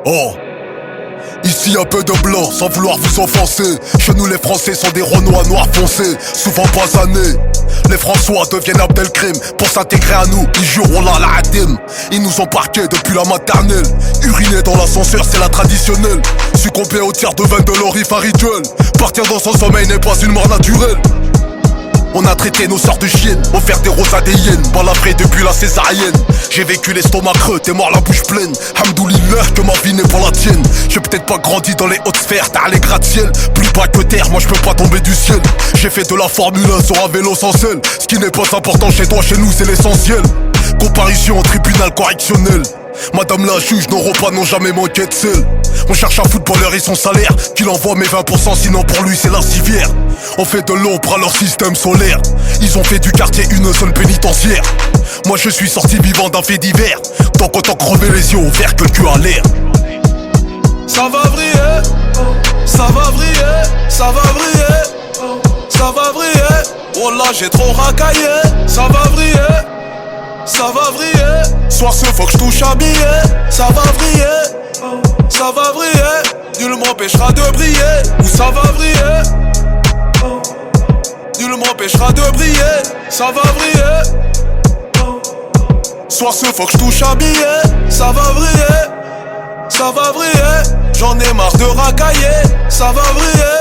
Oh, ici un peu de blanc, sans vouloir vous offenser. Chez nous les Français sont des Renois noirs foncés, souvent basanés. Les François deviennent Abdelkrim pour s'intégrer à nous, ils jurent la adim. Ils nous ont parqués depuis la maternelle. Uriner dans l'ascenseur c'est la traditionnelle. Succomber au tiers de veine de l'orif un rituel. Partir dans son sommeil n'est pas une mort naturelle. On a traité nos sorts de chiennes, offert des roses à des hyènes, balavré depuis la césarienne. J'ai vécu l'estomac creux, t'es mort la bouche pleine. Hamdoulillah que ma vie n'est pas la tienne. J'ai peut-être pas grandi dans les hautes sphères, t'as les gratte-ciel. Plus bas que terre, moi je peux pas tomber du ciel. J'ai fait de la Formule 1 sur un vélo sans selle. Ce qui n'est pas important chez toi, chez nous c'est l'essentiel. Comparution au tribunal correctionnel. Madame la juge, nos repas n'ont jamais manqué de sel. On cherche un footballeur et son salaire, qu'il envoie mes 20%, sinon pour lui c'est la civière. On fait de l'ombre à leur système solaire. Ils ont fait du quartier une seule pénitentiaire. Moi je suis sorti vivant d'un fait divers. Donc autant crever les yeux ouverts que le cul à l'air. Ça va vriller, ça va vriller, ça va vriller, ça va vriller. Oh là j'ai trop racaillé, ça va vriller, ça va vriller. Soir ce faut que je touche un billet, ça va vriller, ça va vriller. Nul m'empêchera de briller, ou ça va vriller. Nul m'empêchera de briller, ça va vriller. Soir ce faut que je touche un billet, ça va vriller, ça va vriller. J'en ai marre de racailler, ça va vriller,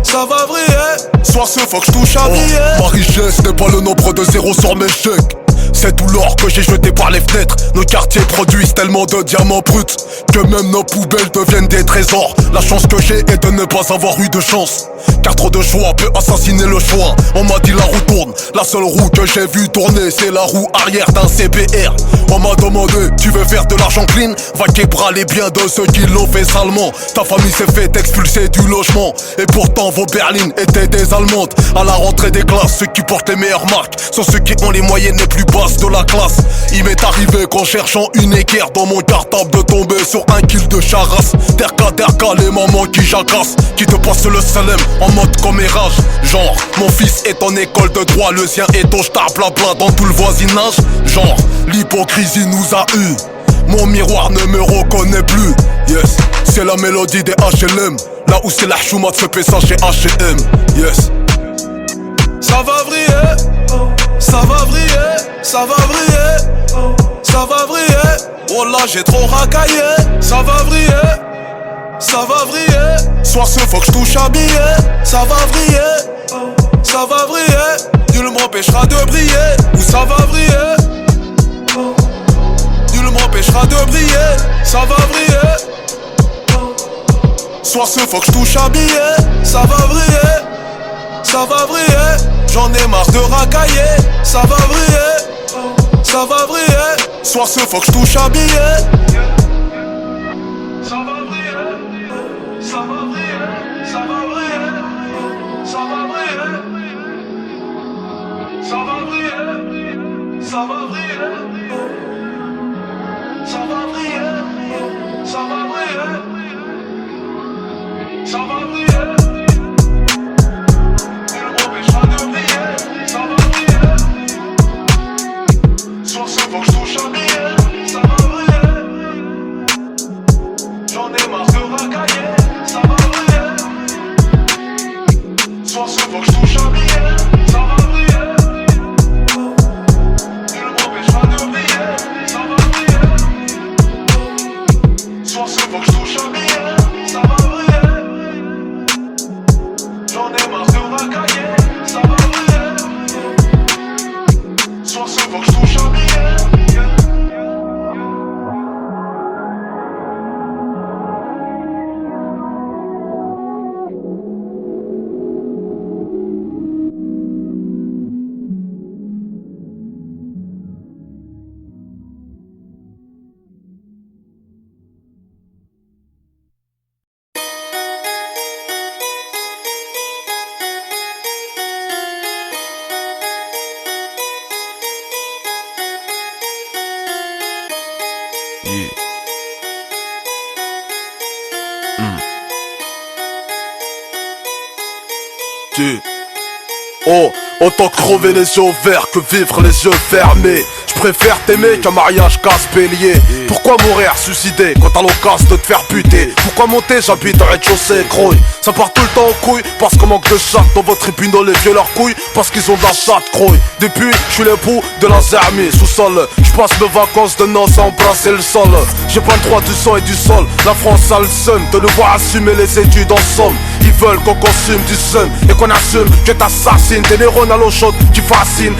ça va vriller. Soir ce faut que je touche un billet. Ma richesse n'est pas le nombre de zéros sur mes chèques. C'est tout l'or que j'ai jeté par les fenêtres. Nos quartiers produisent tellement de diamants bruts que même nos poubelles deviennent des trésors. La chance que j'ai est de ne pas avoir eu de chance, car trop de choix peut assassiner le choix. On m'a dit la roue tourne, la seule roue que j'ai vue tourner c'est la roue arrière d'un CBR. On m'a demandé, tu veux faire de l'argent clean? Va québra les biens de ceux qui l'ont fait salement. Ta famille s'est fait expulser du logement, et pourtant vos berlines étaient des allemandes. À la rentrée des classes, ceux qui portent les meilleures marques sont ceux qui ont les moyennes les plus basses de la classe. Il m'est arrivé qu'en cherchant une équerre dans mon cartable de tomber sur un kill de charasse. Derka, les mamans qui jacassent, qui te passent le salem en mode commérage. Genre, mon fils est en école de droit, le sien est au star blabla dans tout le voisinage. Genre, l'hypocrisie nous a eu, mon miroir ne me reconnaît plus. Yes, c'est la mélodie des HLM, là où c'est la chouma de ce PSA chez H&M. Yes. Ça va vriller, ça va vriller, ça va vriller, ça va vriller. Oh là j'ai trop racaillé, ça va vriller, ça va vriller. Soir ce faut que je touche un billet, ça va vriller, ça va vriller. Nul m'empêchera de briller, ou ça va vriller. Nul m'empêchera de briller, ça va vriller. Soir ce faut que je touche un billet, ça va vriller, ça va vriller. J'en ai marre de racailler, ça va vriller, ça va vriller. Soir ce faut que je touche un billet. Ça va vriller, ça va vriller, ça va vriller, ça va vriller, ça va vriller, ça va vriller, ça va vriller, ça va vriller, ça va vriller. Faut que je touche un billet, ça va vriller. J'en ai marre de racailler, ça va vriller. Soir ce faut que je touche un billet, ça va vriller. Nul m'empêchera de briller, ça va vriller. Soir ce faut que je touche un billet, ça va vriller. J'en ai marre de racailler, ça va vriller. Soir ce faut que je touche un billet. Oh, autant crever les yeux ouverts que vivre les yeux fermés. Je préfère t'aimer qu'un mariage casse-bélier. Pourquoi mourir suicidé quand t'as l'occasion de te faire buter? Pourquoi monter, j'habite au rez-de-chaussée, croy. Ça part tout le temps en couille parce qu'on manque de chatte dans votre tribunal, les vieux leurs couilles parce qu'ils ont de la chatte, croy. Depuis, je suis l'époux de la Zermi, sous-sol. Je passe mes vacances de noces à embrasser le sol. J'ai pas le droit du sang et du sol. La France a le seum de nous voir assumer les études en somme. Ils veulent qu'on consume du seum et qu'on assume que t'assassines des neurones à l'eau chaude qui fascinent.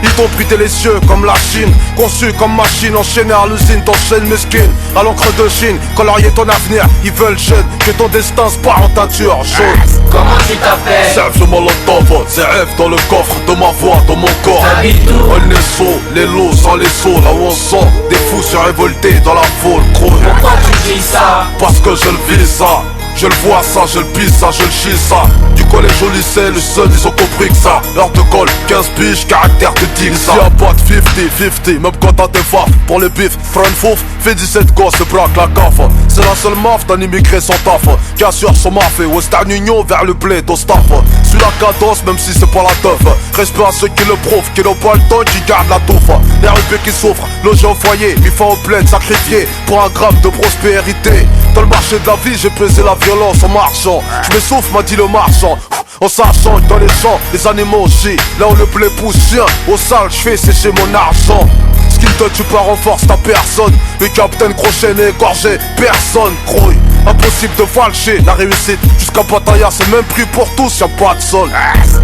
Ils t'ont brûlé les yeux comme la Chine, conçu comme machine enchaînée à l'usine, t'enchaînes mesquine à l'encre de Chine, colorier ton avenir. Ils veulent jeune que ton destin se part en teinture jaune. Comment tu t'appelles? Serge Molotov, ZF dans le coffre de ma voix, dans mon corps. T'habites où? On est saut, les lots sans les sauts, là où on sent des fous se révolter dans la foule, croix. Pourquoi tu dis ça? Parce que je le vis ça. Je le vois ça, je le pisse ça, je le chie ça. Du collège au lycée, le seul ils ont compris que ça. Heure de colle, 15 piges, caractère de dick ça. Ici y'a pas de 50-50, même quand t'as des faf. Pour les bifs, front fouf, fait 17 gosses et braque la gaffe. C'est la seule maf d'un immigré sans taf qui assure son maf et Western Union vers le blé d'Ostaf. Suis la cadence même si c'est pas la teuf. Respect à ceux qui le prouvent, qui n'ont pas le temps, qui gardent la touffe. Les RUP qui souffrent, logés au foyer, mis fin au plaid, sacrifiés pour un gramme de prospérité. Dans le marché de la vie, j'ai pesé la violence en marchant. Je m'essouffle, m'a dit le marchand. En sachant que dans les champs, les animaux chient. Là où le blé pousse chien, au sale, je fais sécher mon argent. Skin tu pas renforce ta personne. Le capitaine crochet n'est égorgé, personne croit. Impossible de falcher la réussite. Jusqu'à Pattaya, c'est même prix pour tous, y'a pas de sol.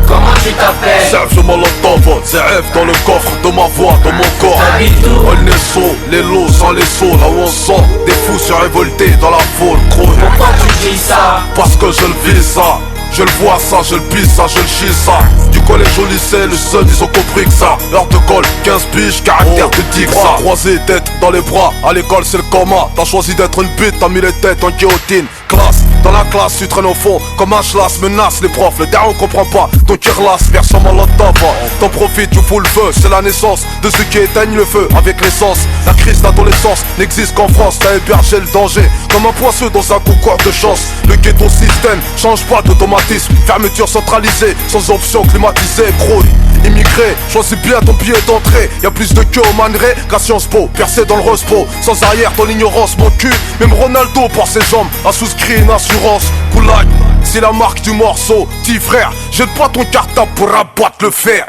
Comment tu t'appelles? Serge Molotov, ZF dans le coffre de ma voix, dans mon corps. T'habites où? On est saut, les lots sans les sauts, là où on sent des fous se révolter dans la foule, croix. Pourquoi tu dis ça? Parce que je le vis ça. Je le vois ça, je le pisse ça, je le chie ça. Du collège au lycée, le seul ils ont compris que ça. Heure de colle, 15 piges, caractère de dick ça. Croisé, tête dans les bras, à l'école c'est le coma. T'as choisi d'être une bite, t'as mis les têtes en guillotine. Classe, dans la classe tu traînes au fond comme un chlasse, menace les profs. Le dernier on comprend pas, donc il relasse, version Molotov. T'en profites, tu fous le feu, c'est la naissance de ceux qui éteignent le feu avec l'essence. La crise d'adolescence n'existe qu'en France, t'as hébergé le danger comme un poisseux dans un concours de chance. Le ghetto système change pas d'automatisme, fermeture centralisée, sans option climatisée, gros. Immigré, choisis bien ton billet d'entrée. Y'a plus de queue au manerai qu'à Sciences Po, percé dans le Rospo. Sans arrière, ton ignorance, mon cul. Même Ronaldo par ses jambes a souscrit une assurance. Goulag, c'est la marque du morceau. Petit frère, jette pas ton cartable pour abattre le fer.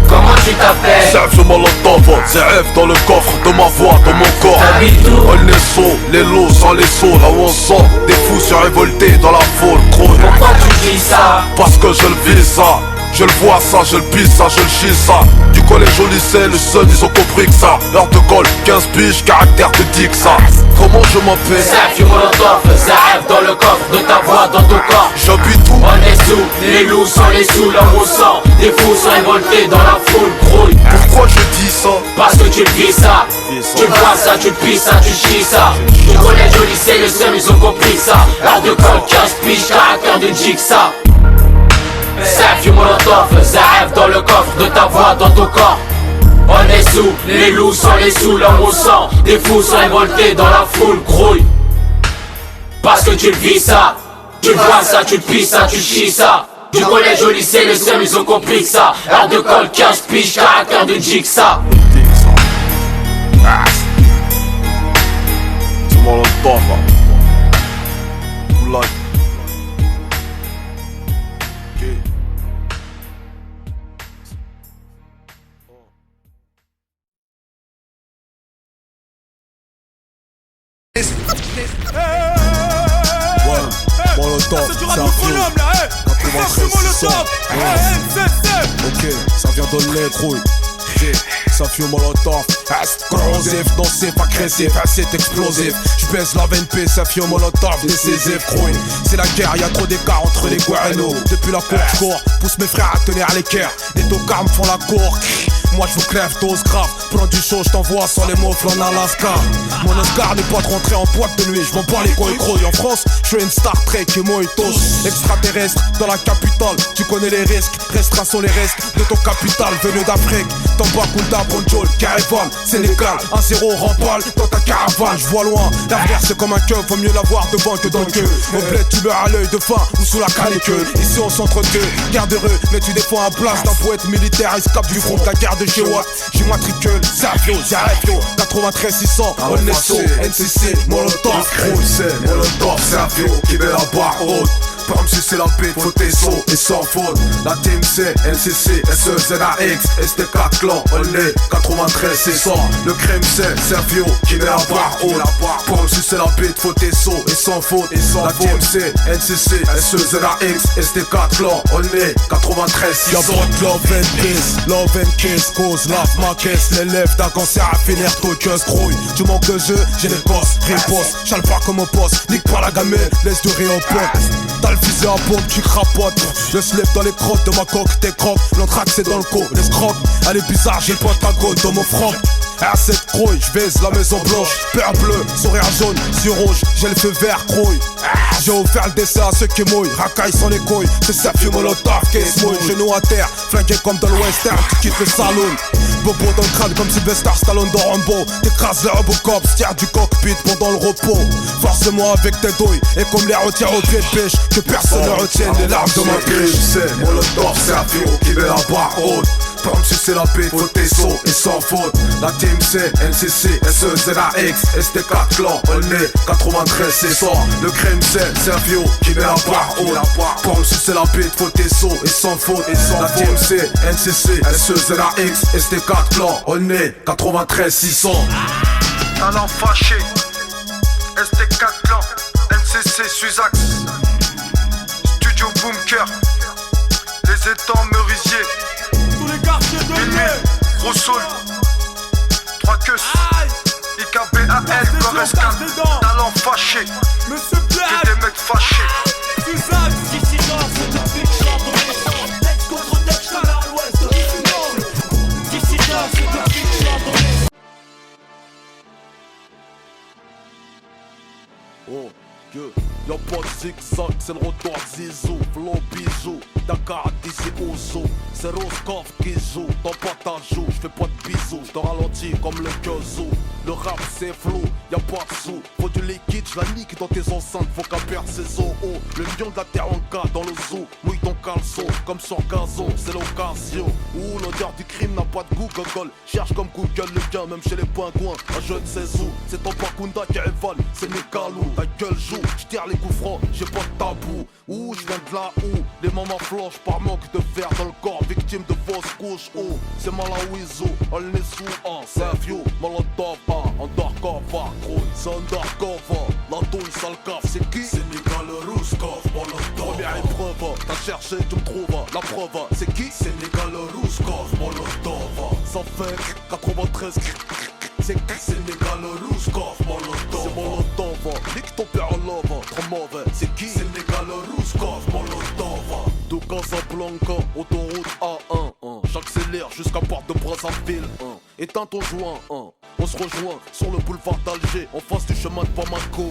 Comment tu t'appelles? Serge Molotov, ZF dans le coffre de ma voix, dans mon corps. T'habites où? On est saut, les lots sans les sauts, là où on sent des fous se révolter dans la foule, croix. Pourquoi tu dis ça? Parce que je le vis ça. Je le vois ça, je le pisse ça, je le chie ça. Du collège au lycée, le seul ils ont compris que ça. Heure de colle, 15 piges, caractère de dick ça. Comment je m'appelle? Serge Molotov, ZF dans le coffre de ta voix, dans ton corps. J'habite où? On est sous, les loups sans les sous, là où on sent des fous se révolter dans la foule, grouille. Pourquoi je dis ça? Parce que tu le vis ça. Tu vois ça, tu pisses ça, tu chies ça. Du collège au lycée, le seul ils ont compris ça. Heure de colle, 15 piges, caractère de jigsaw. Serge Molotov, ZF dans le coffre de ta voix, dans ton corps. On est sous, les loups sans les sous, là où on sent des fous se révolter dans la foule, grouille. Parce que tu le vis ça. Tu vois ça, tu pisses ça, tu chies ça. Du collège au lycée, le seul ils ont compris que ça. Heure de colle, 15 piges, caractère de jigsaw. C'est Molotov. Goulag. Molotov, C'est du c'est rap un de flow. bonhomme là, hey. Version Molotov, Ok, ça vient de l'écrouille. Ça fume Molotov, corrosif, nocif, agressif, c'est explosif. J'baise la VNP, ça fume Molotov, décisif, crouille. C'est la guerre, y'a trop d'écart entre les guerres et nous. Depuis la cour, j'cours, pousse mes frères à tenir l'équerre. Les tocards me font la cour. moi je vous crève, dose grave. Prends du chaud, je t'envoie sans les mots en Alaska. Mon Oscar n'est pas de rentrer en boîte de nuit, je m'en bats les couilles grouilles. En France, je suis une Star Trek et mojitos. Extraterrestre dans la capitale, tu connais les risques. Restreints sont les restes de ton capital venu d'Afrique. Tambacounda, Bonjol, Caravane, Sénégal, 1-0 rempale dans ta caravane. Je vois loin, l'avenir c'est comme un keuf, vaut mieux l'avoir devant que dans le queue. Au bled tu meurs à l'œil de faim ou sous la canicule. Ici on s'entretue, guerre de rue, mais tu défends un place d'un poète militaire. Escape du front de la guerre de chez Watt. J'immatricule, Savio, Zarefio, 93 600, Onesso, NCC, Molotov, c'est Molotov, Savio qui met la barre haute. Pas me sucer la bite, faut tes sauts et sans faute. La team c'est NCC, SEZAX, ST4 clan, on est 93 600. Le crème c'est Savio qui met la barre haute. Pas me sucer la bite, faut tes sauts et sans faute. La team c'est NCC, SEZAX, ST4 clan, on est 93 600. Y'a pas de love and kiss, cause lave ma caisse. L'élève d'un cancer à finir tout just grouille. Tu manques de jeu, j'ai les gosses, riposte. Chale pas comme un poste, nique pas la gamelle, laisse du riz au pote. T'as le fusil à pompe qui crapote. Je slip dans les crottes de ma coque, tes crocs. L'anthrax c'est dans le co, l'escroc. Elle est bizarre, j'ai le pentagone dans mon front. R7 crouille, j'vise la maison blanche. Peur bleu, sourire jaune, yeux rouge. J'ai le feu vert, crouille. J'ai offert le dessin à ceux qui mouillent. Racaille sans les couilles, c'est Savio Molotov qui se mouille. Genoux à terre, flanqué comme dans le western. Tu quittes le saloon. Bobo dans le crâne comme Sylvester Stallone dans Rambo. T'écrases le Robocop, tire du cockpit pendant le repos. Force-moi avec tes douilles. Et comme les retient au pied de pêche, que personne ne retienne les larmes de ma biche. C'est Molotov, Savio qui met la barre haute. Pas me sucer la bite, faut tes sauts et sans faute. La team c'est NCC, SEZAX, ST4 clan, on est 93 600. Le crème c'est Savio qui met la barre haute. Pas me sucer la bite, faut tes sauts et sans faute. La team c'est NCC, SEZAX, ST4 clan, on est 93 600. Talent fâché, ST4 clan, NCC Suzax, Studio Bunker, les étangs Merisier, Tous les quartiers de Mille, Gros Saul, 3 queues, IKBAL, Correscan, talent fâché, Monsieur que des mecs fâchés. Suzanne, Dissident, c'est le big shot dans les sons. Texte contre texte à l'ouest. Dissident, c'est le big shot dans les sons. oh, y'a pas de zigzag, c'est le retour de Zizou. Flow bisou, Dakar d'ici au zoo. C'est Roscoff qui joue, dans pas ta joue. J'fais pas de bisous, j'te ralentis comme le Kyozo. Le rap c'est flou, y'a pas de sous. Faut du liquide, j'la nique dans tes enceintes, faut qu'à perdre ses os. Oh, le lion de la terre en cas dans le zoo. Mouille ton caleçon, comme sur gazon, c'est l'occasion. Ouh, l'odeur du crime n'a pas de goût, gogol. Cherche comme Google le gain, même chez les pingouins. Un je ne sais où, c'est ton Bakunda qui rivale, c'est Nikalou. Ta gueule joue, j'tire les coups francs, j'ai pas de tabou. Ouh, j'viens de là où les mamans flanchent par manque de fer dans le corps, victime de fausses couches. Oh, c'est Malawizo, on est sous un Savio, Molotov, undercover, gros, c'est undercover. La douille, sale caf, c'est qui? C'est Nicolas Rouskov, Molotov. Première épreuve, t'as cherché, tu me trouves. La preuve, c'est qui? C'est Nicolas Rouskov, Molotov. Ça fait 93. C'est qui? C'est Nicolas Rouskov, Molotov. C'est Molotov, nique ton père en love, trop mauvais. C'est qui? C'est Nicolas Rouskov, Molotov. De Casablanca, autoroute A1, j'accélère jusqu'à Porte de Brazzaville, éteins ton joint, on se rejoint sur le boulevard d'Alger, en face du chemin de Bamako,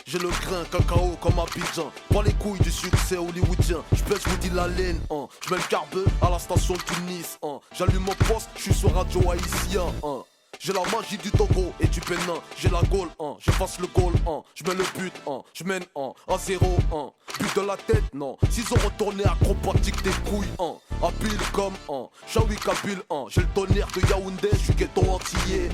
J'ai le grain cacao comme Abidjan, pas les couilles du succès hollywoodien. J'pèse Woody la laine, j'mets le carbeux à la station de Tunis, J'allume mon poste, j'suis sur radio haïtien, J'ai la magie du Togo et du Bénin, j'ai la Gaule, j'efface le goal, j'mets le but, j'mène à 0, but de la tête, non. 6 ans retourné acrobatique des couilles, habile comme Shawi Kabil, j'ai le tonnerre de Yaoundé, j'suis ghetto antillais,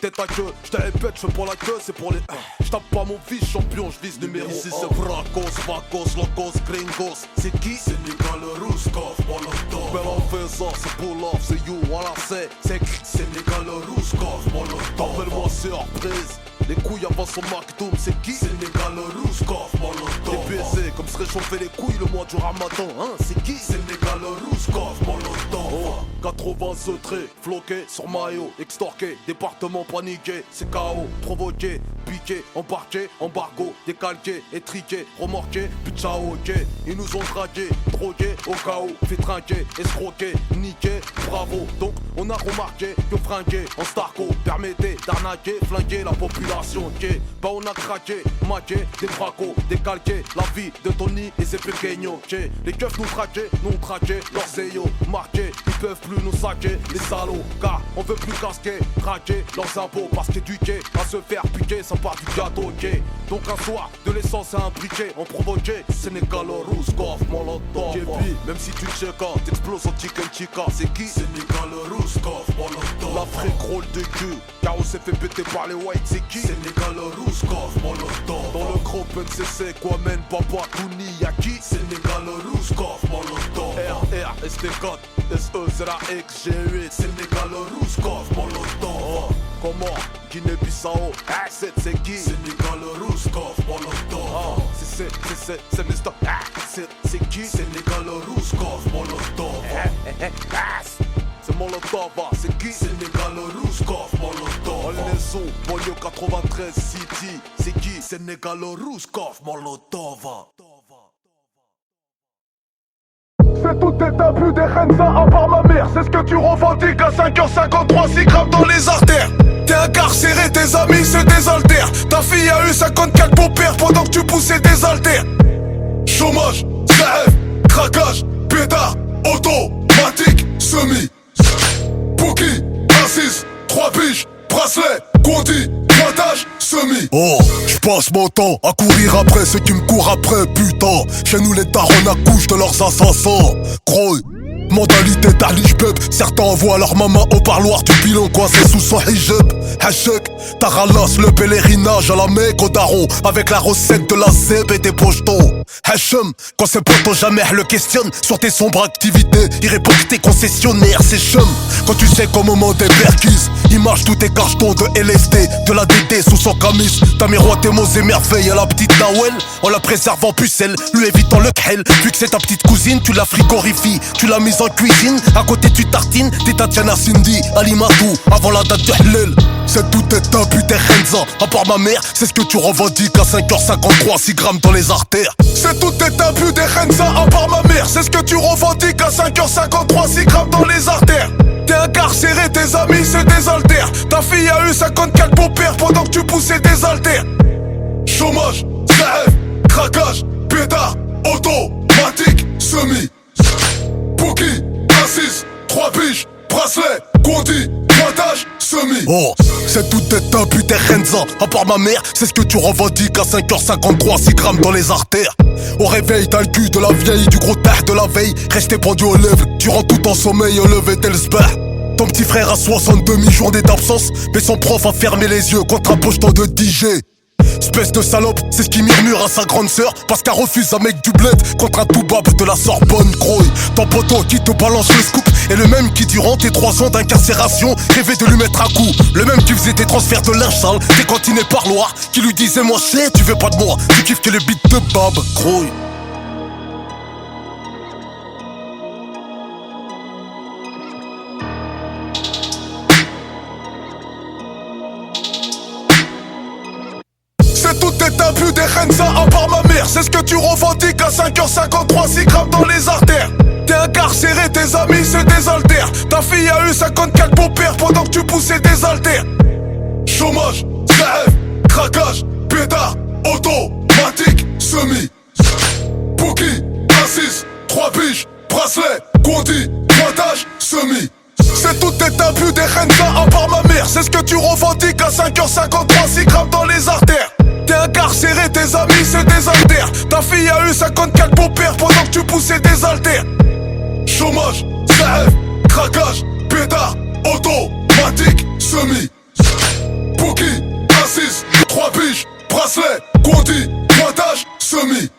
Tête à queue, j'te répète, j'fais pour la queue, c'est pour les. J'tape pas mon vice champion, j'vise numéro 1. Ici c'est Vracos, Vacos, Locos, Gringos. C'est qui? C'est Nicolas Rouskov, Molotov. Ben en faisant, c'est pull off, c'est you, voilà c'est qui? C'est Nicolas Rouskov, Molotov. Appelle-moi surprise, les couilles avant son McDoom, c'est qui? Sénégal Rouskov, Molotov. Des baisers comme se réchauffer les couilles le mois du ramadan, hein, c'est qui? Sénégal Rouskov, Molotov. 80 traits, floqués sur maillot, extorqués, département paniqué, c'est KO, provoqué, piqué, embarqué, embargo, décalqué, étriqué, remorqué, puis ciao, ok. Ils nous ont dragués, drogués, au chaos, fait trinquer, escroquer, niquer, bravo. Donc on a remarqué que fringuer en starco permettait d'arnaquer, flinguer la population, ok. Bah on a craqué, maqué, des bracos, décalqué, la vie de Tony et ses pequeños, ok. Les keufs nous traquaient, nous traquaient, leurs zéos marqués, ils peuvent plus nous saquer, les salauds, car on veut plus casquer, traquer leurs impôts, parce qu'éduquer à se faire piquer, ça part du gâteau, ok. Donc un soir, de l'essence à un briquet, on provoquait, Sénégal Rouskov, Molotov. Même si tu checkas, t'exploses en chicken chica, c'est qui? Sénégal Rouskov, Molotov. L'Afrique rôle de cul, car on s'est fait péter par les whites, c'est qui? Sénégal Rouskov, Molotov. Dans le groupe NCC, quoi mène papa, Touni, y'a qui? Sénégal Rouskov, Molotov. RR, ST4, SE, ZAX, G8, Sénégal Rouskov, Molotov. Comment? Guinée-Bissau, A7, c'est qui? Sénégal Rouskov, Molotov. C'est Mr. C'est qui? Sénégal Rouskov, Molotov. C'est Molotov, c'est qui? Sénégal Rouskov, Molotov. Olnezo, Bolio 93 City, c'est qui? Sénégal Rouskov, Molotov. C'est tout est abus des Renza à part ma mère. C'est ce que tu revendiques à 5h53, 6 grammes dans les artères. T'es incarcéré, tes amis se désaltèrent. Ta fille a eu 54 beaux-pères pendant que tu poussais des haltères. Chômage, CF, craquage, pétard, automatique, semi. Bouki, assise, 3 piges, bracelet, conti, pointage, semi. Oh, j'passe mon temps à courir après ceux qui me courent après, putain. Chez nous les darons accouchent de leurs assassins. Gros, mentalité d'Arlich Bub. Certains envoient leur maman au parloir du pilon coincé sous son hijab. Hachek, Taralas, le pèlerinage à la Mecque au daron. Avec la recette de la zeb et des pochetons. Hachem, quand ses potos jamais le questionnent sur tes sombres activités, il répond que t'es concessionnaire, c'est chum. Quand tu sais qu'au moment des perquises, il marche tous tes cartons de LSD, de la DD sous son camis. T'as miroité mots et merveilles à la petite Nawel, en la préservant pucelle, lui évitant le khel. Vu que c'est ta petite cousine, tu la frigorifies, tu l'as mise en cuisine. À côté tu tartines, t'es Tatiana Cindy, Alimatou, avant la date du Hlel. C'est tout est un putain Renza, à part ma mère, c'est ce que tu revendiques à 5h53, 6 grammes dans les artères. C'est tout est abus des Renza à part ma mère. C'est ce que tu revendiques à 5h53, 6 grammes dans les artères. T'es incarcéré, tes amis se désaltèrent. Ta fille a eu 54 beaux-pères pendant que tu poussais des haltères. Chômage, CF, craquage, pétard, automatique, semi. Bouki, assise, 3 piges, bracelet, conti, pointage, semi. Oh, c'est tout est un putain Renza, à part ma mère, c'est ce que tu revendiques à 5h53, 6 grammes dans les artères. Au réveil, t'as le cul de la vieille, du gros tard de la veille, resté pendu aux lèvres, durant tout ton sommeil, au lever tel sbah. Ton petit frère a 62 mi-journée d'absence, mais son prof a fermé les yeux contre un pocheton de DJ. Espèce de salope, c'est ce qu'il murmure à sa grande sœur, parce qu'elle refuse un mec du bled contre un toubab de la Sorbonne, gros. Ton poteau qui te balance le scoop est le même qui durant tes 3 ans d'incarcération rêvait de lui mettre un coup. Le même qui faisait tes transferts de linge sale, tes cantines et parloirs, qui lui disait moi je sais, tu veux pas de moi, tu kiffes que les beats de Bab, gros. C'est tout est abus des Renza à part ma mère. C'est ce que tu revendiques à 5h53, 6 grammes dans les artères. T'es incarcéré, tes amis se désaltèrent. Ta fille a eu 54 beaux-pères pendant que tu poussais des haltères. Chômage, CF, craquage, pétard, automatique, semi. Bouki, assise, 3 piges, bracelet, conti, pointage, semi. C'est tout est abus des Renza à part ma mère. C'est ce que tu revendiques à 5h53, 6 grammes dans les artères. T'es incarcéré, tes amis se désaltèrent. Ta fille a eu 54 beaux-pères pendant que tu poussais des haltères. Chômage, CF, craquage, pétard, automatique, semi. Bouki, assise, 3 piges, bracelet, conti, pointage, semi.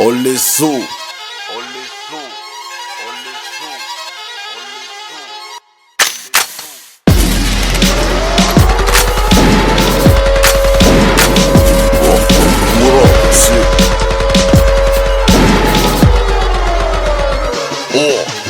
On les sous.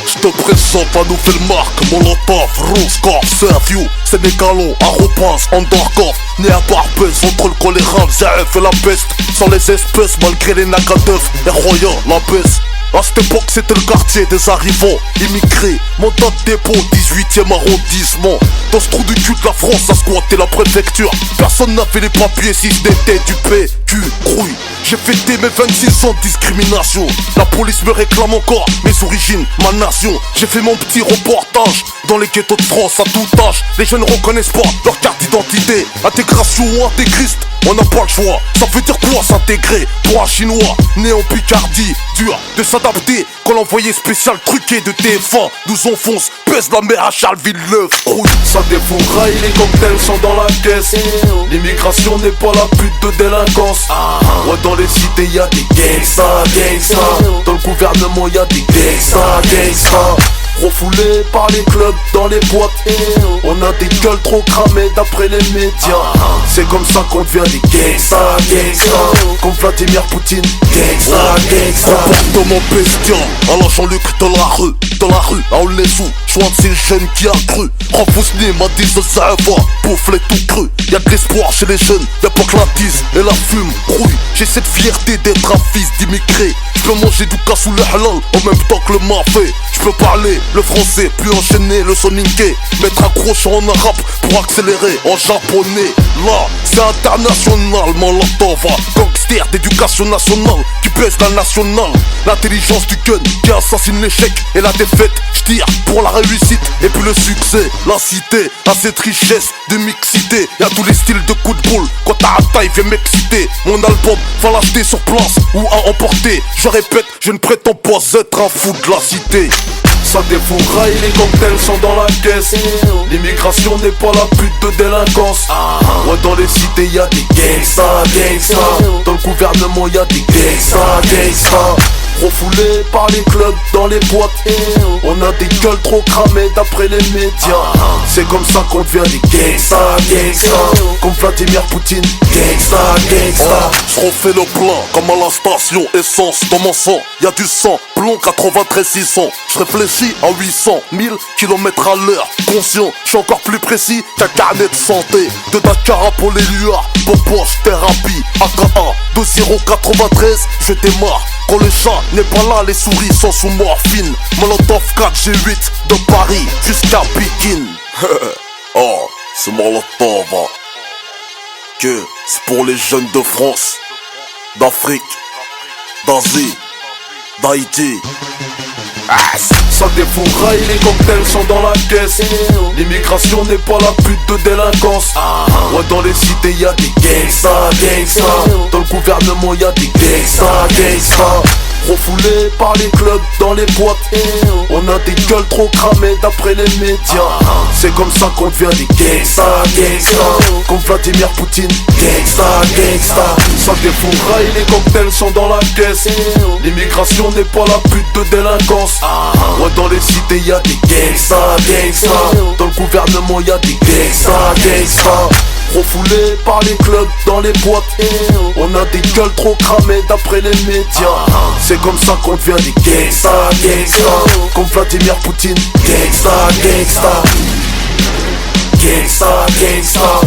Je te présente la nouvelle marque Molotov, Rose, Corps, Servio, Sénégalon, Arrobas, Undercover. Né à Barbès, entre le choléra, le ZF et la peste. Sans les espèces, malgré les nagadefs, et Roya, la baisse. À cette époque c'était le quartier des arrivants immigrés. Mandat de dépôt, 18e arrondissement. Dans ce trou du cul de la France a squatté la préfecture. Personne n'avait les papiers si ce n'était du PQ crouille. J'ai fêté mes 26 ans de discrimination. La police me réclame encore mes origines, ma nation. J'ai fait mon petit reportage dans les ghettos de France à tout âge. Les jeunes reconnaissent pas leur carte d'identité. Intégration ou intégriste, on n'a pas le choix. Ça veut dire quoi s'intégrer? Pour un chinois né en Picardie, dur de s'adapter quand l'envoyé spécial truqué de TF1 nous enfonce, pèse la mer à Charles Villeneuve. Ça défouraille, les cocktails sont dans la caisse. L'immigration n'est pas la pute de délinquance. Ouais, dans les cités y'a des gangsters, gangsters. Dans le gouvernement y'a des gangsters, gangsters. Refoulés par les clubs dans les boîtes. On a des gueules trop cramées d'après les médias. C'est comme ça qu'on devient des gangsters, gangsters. Comme Vladimir Poutine, gangsters, gangsters. Comportement bestial, à la Jean-Luc dans la rue, à on les sous, joint c'est le jeune qui a cru. Renfousné m'a dit ça va, bouffe les tout cru. Y'a de l'espoir chez les jeunes, y'a pas que la tise et la fume rouille. J'ai cette fierté d'être un fils d'immigré. J'peux manger du cassou le halal en même temps que le mafé. J'peux parler le français, puis enchaîner le soninké. Mettre un crochet en arabe pour accélérer en japonais. Là, c'est international, Molotov. Gangster d'éducation nationale qui baisse la nationale. L'intelligence du gun qui assassine l'échec et la défaite. J'tire pour la réussite et puis le succès. La cité a cette richesse de mixité. Y'a tous les styles de coups de boule. Quand t'as un taille, viens m'exciter. Mon album, va l'acheter sur place ou à emporter. Je répète, je ne prétends pas être un fou de la cité. Ça défouraille, les cocktails sont dans la caisse. L'immigration n'est pas la pute de délinquance. Ouais, dans les cités y'a des gangsters, gangsters. Dans le gouvernement y'a des gangsters, gangsters. Refoulés par les clubs dans les boîtes. On a des gueules trop cramées d'après les médias. C'est comme ça qu'on devient des gangsters, gangsters. Comme Vladimir Poutine, gangsters, gangsters. Je refais le plein comme à la station essence. Dans mon sang y'a du sang, plomb 93 600. Je réfléchis à 800 000 km à l'heure. Conscient, je suis encore plus précis qu'un carnet de santé. De Dakar à Paul-Éluard, Popoche, thérapie. AKA 2093, je démarre. Quand le chat n'est pas là, les souris sont sous morphine. Molotov 4G8 de Paris jusqu'à Pékin. Oh, c'est Molotov. Que c'est pour les jeunes de France, d'Afrique, d'Asie, d'Haïti. Ça défouraille, les cocktails sont dans la caisse. L'immigration n'est pas la pute de délinquance. Ouais, dans les cités y'a des gangsters, gangsters. Dans le gouvernement y'a des gangsters, gangsters. Refoulés par les clubs dans les boîtes. On a des gueules trop cramées d'après les médias. C'est comme ça qu'on devient des gangsters, gangsters. Comme Vladimir Poutine, gangsters, gangsters. Ça défouraille, les cocktails sont dans la caisse. L'immigration n'est pas la pute de délinquance. Ouais, dans les cités y'a des gangsters, gangsters. Dans le gouvernement y'a des gangsters, gangsters. Refoulés par les clubs dans les boîtes. On a des gueules trop cramées d'après les médias. C'est comme ça qu'on devient des gangsters, gangsters. Comme Vladimir Poutine, gangsters, gangsters. Gangsters, gangsters.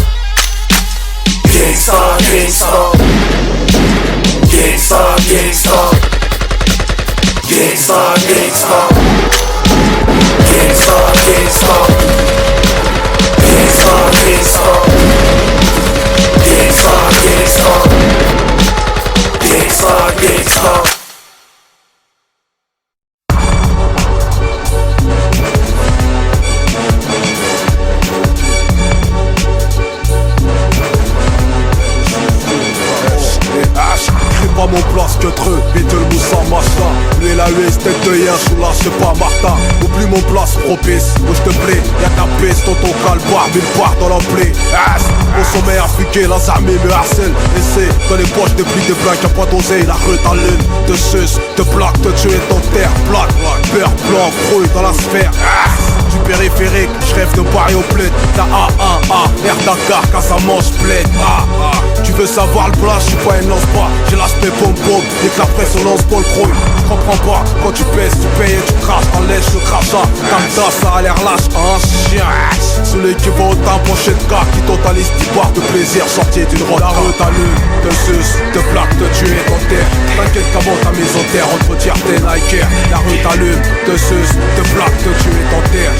Gangsters, gangsters. Gangsters, gangsters. Gangsters, gangsters. Gangsters, gangsters. Gangsters, gangsters. Gangsters, gangsters. Gangsters, gangsters. Pas mon place, que Treux, Beetle, Moussa, machin. Lui la US, tête de hier, sous là, c'est pas Martin. Oublie mon place propice, où je te plais. Y'a ta piste, tonton calbar, mille barres dans l'emplée. Au sommet africain, la armée me harcèle. Et c'est dans les poches des plis de plaques, y'a pas d'oseille, la rue ta lune. Te suce, te plaque, te tuer ton terre, plaque. Peur, blanc, grouille dans la sphère. Du périphérique, je rêve de Paris au bled. La A1A, Air Dakar, Casamance, bled. Tu veux savoir le plat, je suis pas un lance-pas. J'ai l'aspect pom-pom, et que la presse on lance pas le grouille. Je comprends pas, quand tu pèses, tu payes et tu craches, t'enlèches le crachat. Comme ça a l'air lâche, un chien. Celui qui va au temps, pochette de gars qui totalise 10 barres de plaisir sorti d'une route. La rue t'allume, te suce, te plaque, te tuer ton terre. T'inquiète qu'avant ta maison terre, entre tiers tes Nike. La rue t'allume, te suce, te plaque, te tuer ton terre.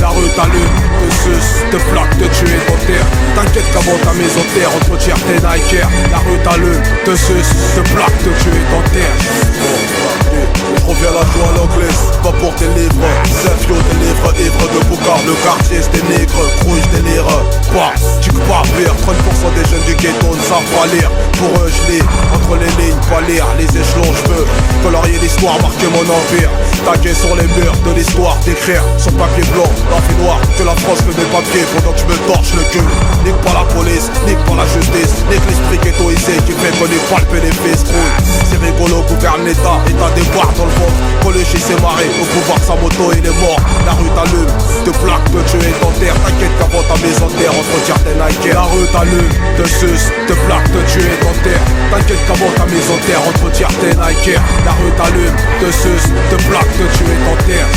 La rue t'allume, te suce, te plaque, te tuer ton terre. T'inquiète qu'avant ta maison terre, entre tiers tes Nike. La rue t'allume, te suce, te plaque, te tuer ton terre. Je reviens à la joie à l'anglaise, pas pour tes livres. Savio délivre, ivre de boucard. Le quartier c'est des nègres, crouille délire. Pas, tu peux pas rire. 30% des jeunes du ghetto ne savent pas lire. Pour eux je lis, entre les lignes, pas lire. Les échelons je veux colorier l'histoire, marquer mon empire. Taguer sur les murs de l'histoire, d'écrire sur papier blanc, la vie noire. Que la France fait mes papiers pendant que je me torche le cul. Nique pas la police, nique pas la justice. Nique l'esprit ghettoisé qui fait qu'on est palpé les fesses. C'est rigolo, gouverne l'état, état des barres dans le ventre. Coluche il s'est marré, au pouvoir sa moto il est mort. La rue t'allume, te plaque, te tuer ton terre. T'inquiète qu'avant ta maison terre, on te retire tes Nike. La rue t'allume, te suce, te plaque, te tuer ton terre. T'inquiète qu'avant ta maison terre, on te retire tes Nike. La rue t'allume, te suce, te plaque, te tuer ton terre.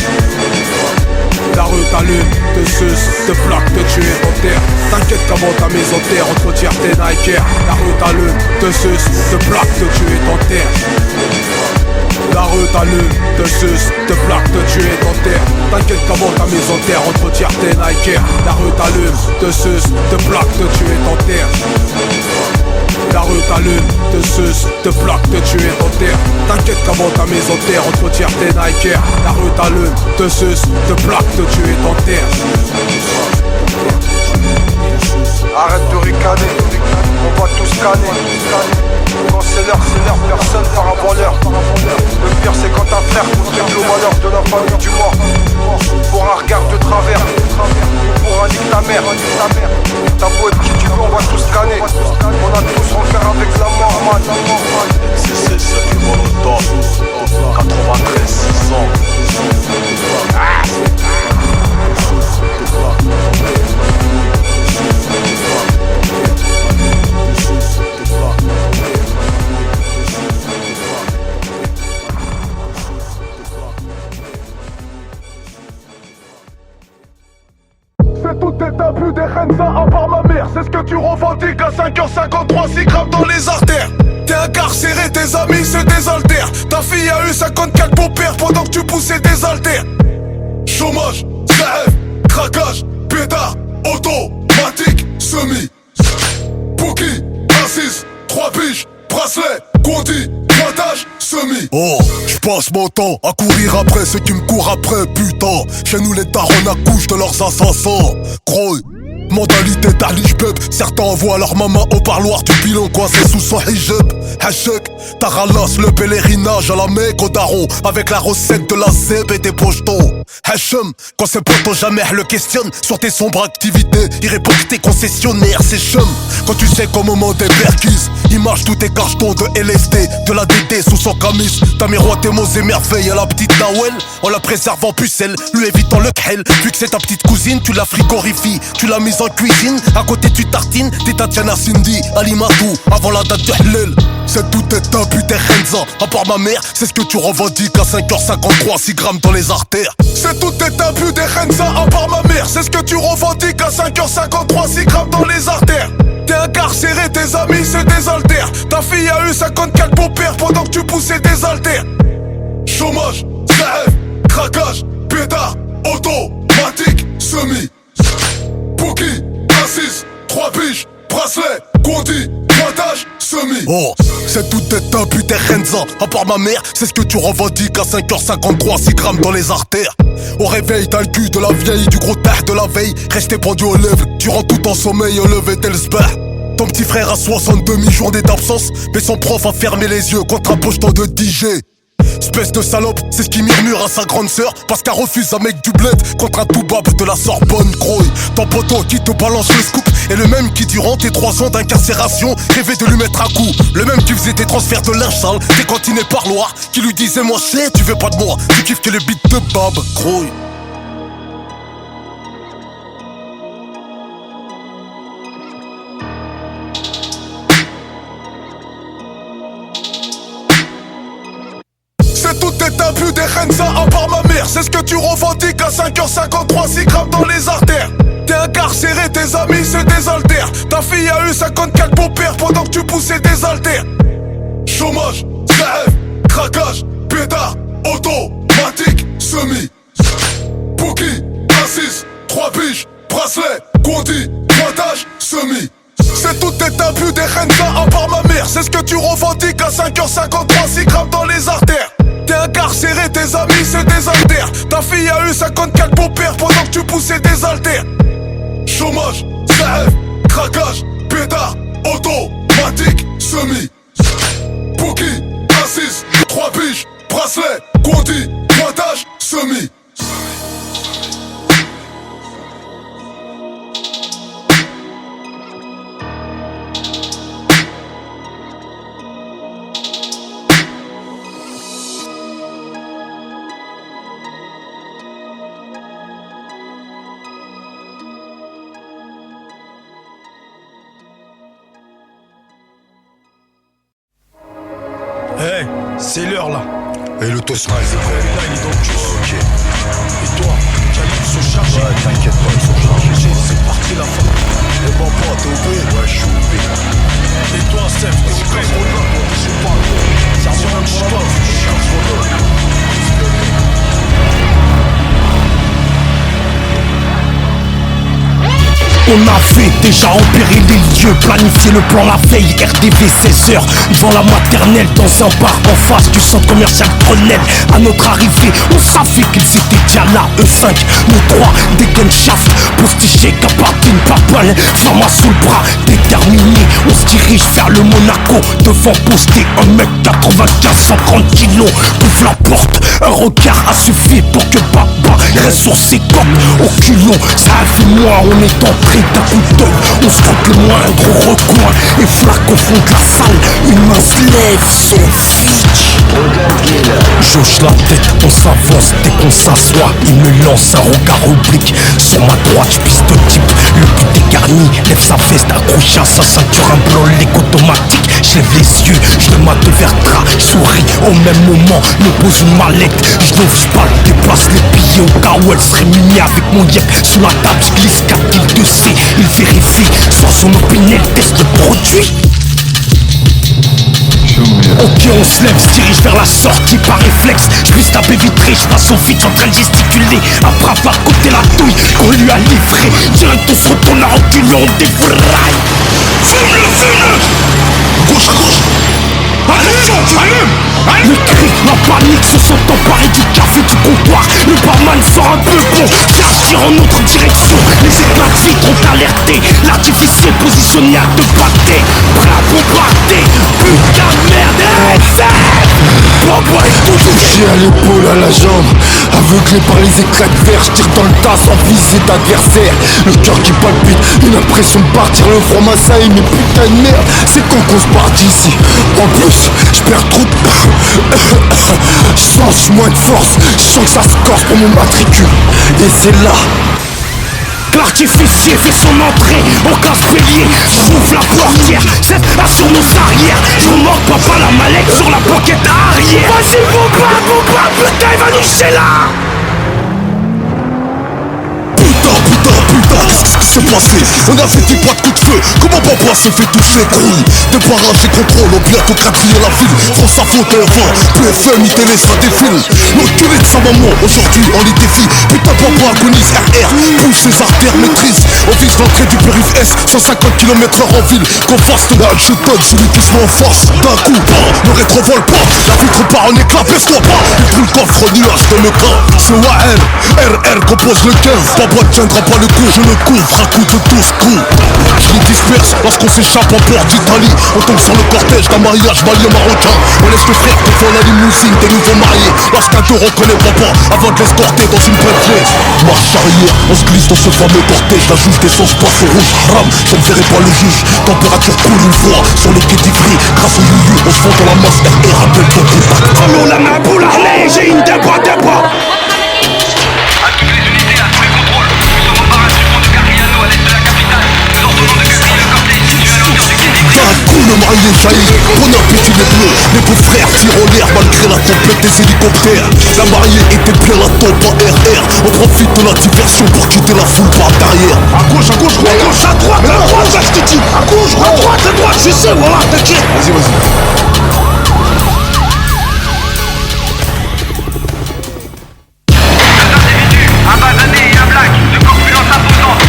La rue t'allume, te suce, te plaque, te tuer ton terre. T'inquiète qu'avant ta maison terre, on te retire tes Nike. La rue t'allume, te suce, te plaque, te tuer ton terre. La rue t'allume, te suce, te plaque, te tuer ton terre. T'inquiète qu'avant ta maison terre, on te retire tes Nike. La rue t'allume, te suce, te plaque, te tuer ton terre. La rue t'allume, te suce, te plaque, te tuer ton terre. T'inquiète qu'avant ta maison terre, on te retire tes Nike. La rue t'allume, te suce, te plaque, te tuer ton terre. Arrête de ricaner, on va tous scanner. Quand c'est l'heure, personne fera un voleur. Le pire c'est quand un frère contribue au malheur de la famille du mort. Pour un regard de travers, pour un nique ta mère. T'as beau être qui tu veux, on va tous scanner. On a tous refaire avec la mort, man. C'est du Molotov 93 600. C'est tout est abus des Renza à part ma mère. C'est ce que tu revendiques à 5h53, 6 grammes dans les artères. T'es incarcéré, tes amis se désaltèrent. Ta fille a eu 54 beaux-pères pendant que tu poussais des haltères. Chômage, CF, craquage, pétard, automatique, semi. Bouki, assise, 3 piges, bracelet, Conti, pointage, semi. Oh, j'passe mon temps à courir après ceux qui me courent après, putain. Chez nous les darons accouchent de leurs assassins. Croy, mentalité d'Ali-Jbeb. Certains envoient leur maman au parloir du pilon coincé sous son hijab. Hachek, Taralas, le pèlerinage à la Mecque au daron. Avec la recette de la zeb et des pochetons. Hachem, quand ses potos jamais le questionnent sur tes sombres activités, il répond que t'es concessionnaire, c'est chum. Quand tu sais qu'au moment des perquises, il marche tous tes cachetons de LSD, de la DD sous son camis. T'as miroité mots et merveilles à la petite Nawel, en la préservant pucelle, lui évitant le khel. Vu que c'est ta petite cousine, tu la frigorifies, tu l'as mise en cuisine. À côté tu tartines, t'es Tatiana Cindy, Alimatou, avant la date de Hlel. C'est tout est un putain Renza, à part ma mère, c'est ce que tu revendiques à 5h53, 6 grammes dans les artères. C'est tout est un but des Renza, à part ma mère, c'est ce que tu revendiques à 5h53, 6 grammes dans les artères. T'es incarcéré, tes amis se désaltèrent. Ta fille a eu 54 beaux-pères pendant que tu poussais des haltères. Chômage, CF, craquage, pétard, automatique, semi. Bouki, assise, 3 piges, bracelet, Conti, pointage, semi. Oh, c'est tout est un putain Renza, à part ma mère, c'est ce que tu revendiques à 5h53, 6 grammes dans les artères. Au réveil, t'as le cul de la vieille, du gros tard de la veille. Resté pendu aux lèvres, tu rends tout en sommeil au lever tel sbah. Ton petit frère a 60 demi-journées d'absence, mais son prof a fermé les yeux contre un pocheton de DJ. Espèce de salope, c'est ce qu'il murmure à sa grande sœur, parce qu'elle refuse un mec du bled contre un toubab de la Sorbonne. Croy, ton poteau qui te balance le scoop est le même qui durant tes 3 ans d'incarcération rêvait de lui mettre un coup. Le même qui faisait tes transferts de linge sale, tes cantines et parloirs, qui lui disait moi c'est, tu veux pas de moi, tu kiffes que les beats de Bab. Croy. C'est tout est abus des Renza à part ma mère. C'est ce que tu revendiques à 5h53, 6 grammes dans les artères. T'es incarcéré, tes amis c'est des haltères. Ta fille a eu 54 beaux-pères pendant que tu poussais des haltères. Chômage, CF, craquage, pétard, automatique, semi. Bouki, assise, 3 piges, bracelet, condi, pointage, semi. C'est tout est abus des Renza à part ma mère. C'est ce que tu revendiques à 5h53, 6 grammes dans les artères. T'es incarcéré, tes amis c'est des haltères. Ta fille a eu 54 beaux-pères pendant que tu poussais des haltères. Chômage, CF, craquage, pétard, automatique, semi. Bouki, assise, 3 piges, bracelet, condi, pointage, semi. Hey, c'est l'heure là. Et le toast là, Là, il est dans le cul. ok. Et toi, ils sont chargés. Ouais, t'inquiète pas, ils sont chargés. C'est parti la fin. Et bon, pas, t'es OP? Ouais, je suis OP. Et toi, Steph, t'es au prêt. Je parle. Ça revient un chien. On a fait déjà empirer les lieux, planifier le plan la veille, RDV 16h devant la maternelle, dans un bar en face du centre commercial Grenelle. À notre arrivée, on savait qu'ils étaient déjà là, E5, nous 3, des gunshaft, postiché, capardine, papal, flamma sous le bras, déterminé, on se dirige vers le Monaco, devant poster un mec 95, 130 kilos, ouvre la porte, un regard a suffi pour que Baba reste sur ses côtes, au culot, ça a fait moi, on est entré d'un coup d'œil, on se croque le moindre recoin, et flaque au fond de la salle, une main se lève, son fitch. J'hoche la tête, on s'avance dès qu'on s'assoit, il me lance un regard oblique, sur ma droite je pisse de type, le but est garni, lève sa veste, accroché à sa ceinture, un bloc automatique, je lève les yeux, je le mate vers Tra, je souris, au même moment, me pose une mallette, je n'ouvre, je parle, déplace les billets au cas où elle serait munie avec mon yep, sous la table je glisse 4 kills de C, il vérifie, sans son opinion, teste le produit. Ok, on se lève, se dirige vers la sortie par réflexe. Je puisse taper vitré, je passe au vide, en train de gesticuler. Après avoir côté la douille qu'on lui a livré, direct on se retourne à reculer, on débraille. Fume-le. Gauche à gauche. Attention, tu allumes. Le cri, la panique se sont emparés du café du comptoir. Le barman sort un peu bon, ça tire en notre direction. Les éclats de vitre ont alerté, l'artificier positionné à 2 pâtés, prêt à bombarder. Putain de merde, Bobo est tout touché à l'épaule, à la jambe. Aveuglé par les éclats de verre, je tire dans le tas sans viser d'adversaire. Le cœur qui palpite, une impression de partir, le front m'assaille. Mais putain de merde, c'est quand qu'on se part d'ici. En plus, je perds trop de... Je sens moins de force, je sens que ça se corse pour mon matricule. Et c'est là l'artificier fait son entrée au casse-bélier. J'ouvre la portière, cette sur nos arrières. Je remonte papa la mallette sur la banquette arrière. Vas-y mon papa, putain il va nous chier là. Putain, qu'est-ce qui s'est passé? On a fait 10 pas de coup de feu. Comment papa s'est fait toucher, grouille? Débarrage et contrôle, on bientôt quadriller la ville. France Info, TF1, PFM, télé, ça défile. L'enculé de sa maman, aujourd'hui on les défie. Putain, papa agonise, RR, pousse ses artères, maîtrise. On vise l'entrée du périph' S, 150 km/h en ville. Qu'on force de la je donne celui qui se met en force. D'un coup, ne rétrovole pas. La vitre part en éclat, baisse-toi pas. Il trouve le coffre au nuage dans le camp. C'est OAL, RR compose le 15. Papa tiendra pas le coup, je le couvre. à coups de 12 coups. Je les disperse lorsqu'on s'échappe en port d'Italie. On tombe sur le cortège d'un mariage malien-marocain. On laisse le frère devant la limousine des nouveaux mariés. Lorsqu'un d'eux reconnaît papa avant de l'escorter dans une belle pièce. Marche arrière, on se glisse dans ce fameux cortège. La juge d'essence passe au rouge, rame, je ne verrai pas le juge. Température coule une fois sur les quais d'Ivry. Grâce au yuyu, on se fond dans la masse RR, rappelle ton contact. Allô la main pour l'armée, j'ai une débat. À toutes les unités, à tous les contrôles. Nous sommes au barrage du pont de Cariano à l'est de la capitale. Nous ordonnons de quadriller le cortège situé à la hauteur du quai d'Ivry. Un coup le marié jaillit, bon appétit les bleus. Les beaux frères tirent en l'air malgré la tempête des hélicoptères. La mariée était bien la tombe en RR. On profite de la diversion pour quitter la foule par derrière. À gauche, à droite, je te dis. À gauche, à droite, je sais, voilà, t'inquiète. Vas-y. Un basané et un black de corpulence imposante.